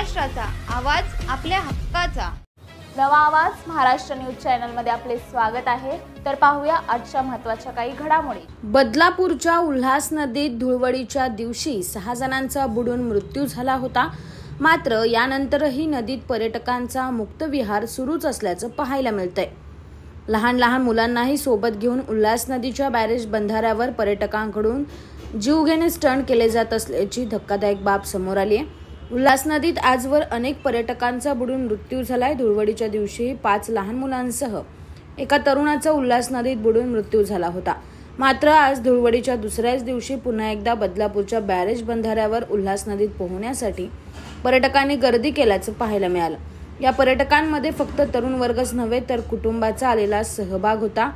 महाराष्ट्राचा आवाज आपल्या हक्काचा। नवा आवाज महाराष्ट्र न्यूज चॅनल मध्ये आपले स्वागत आहे। तर पाहूया आजच्या महत्त्वाच्या काही घडामोडी। बदलापूरच्या उल्हास नदीत धुळवडीच्या दिवशी 6 जणांचा बुडून मृत्यू झाला होता। मात्र यानंतरही नदीत पर्यटकांचा मुक्त विहार सुरूच असल्याचं पाहायला मिळतंय। लहान लहान मुलांनाही सोबत घेऊन उल्हास नदीच्या बॅरेज बंधाऱ्यावर पर्यटकांकडून जीवघेणे स्टंट केले जात असल्याची धक्कादायक बाब समोर आली आहे। उल्हास नदीत आजवर अनेक पर्यटकांचा बुडून मृत्यू झालाय। धुळवडीच्या दिवशी 5 लहान मुलांसह एका तरुणाचा उल्हास नदीत बुडून मृत्यू झाला होता। मात्र आज धुळवडीच्या दुसऱ्याच दिवशी पुन्हा एकदा बदलापूरच्या बॅरेज बंधाऱ्यावर उल्हास नदीत पोहण्यासाठी पर्यटकांनी गर्दी केल्याचं पाहायला मिळालं। या पर्यटकांमध्ये फक्त तरुण वर्गच नव्हे तर कुटुंबाचा आलेला सहभाग होता।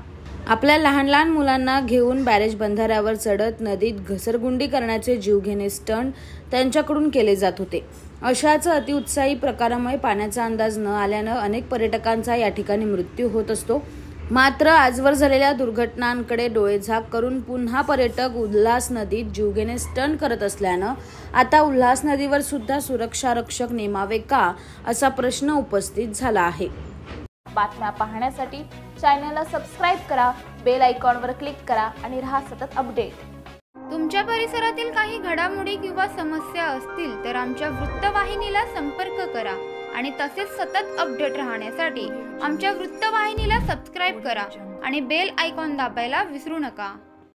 आपल्या लहान लहान मुलांना घेऊन बॅरेज बंधाऱ्यावर चढत नदीत घसरगुंडी करण्याचे जीवघेणे स्टंट त्यांच्याकडून केले जात होते। अशाच अतिउत्साही प्रकारामुळे पाण्याचा अंदाज न आल्यानं अनेक पर्यटकांचा या ठिकाणी मृत्यू होत असतो। मात्र आजवर झालेल्या दुर्घटनांकडे डोळेझाक करून पुन्हा पर्यटक उल्हास नदीत जीवघेणे स्टंट करत असल्यानं आता उल्हास नदीवर सुद्धा सुरक्षा रक्षक नेमावे का असा प्रश्न उपस्थित झाला आहे। बातम्या पाहण्यासाठी चॅनलला सबस्क्राइब करा, बेल आयकॉनवर क्लिक करा आणि रहा सतत अपडेट। तुमच्या परिसरातील काही घडामोडी किंवा समस्या असतील तर आमच्या वृत्तवाहिनीला संपर्क करा आणि तसेच सतत अपडेट राहण्यासाठी आमच्या वृत्तवाहिनीला सबस्क्राइब करा आणि बेल आयकॉन दाबायला विसरू नका।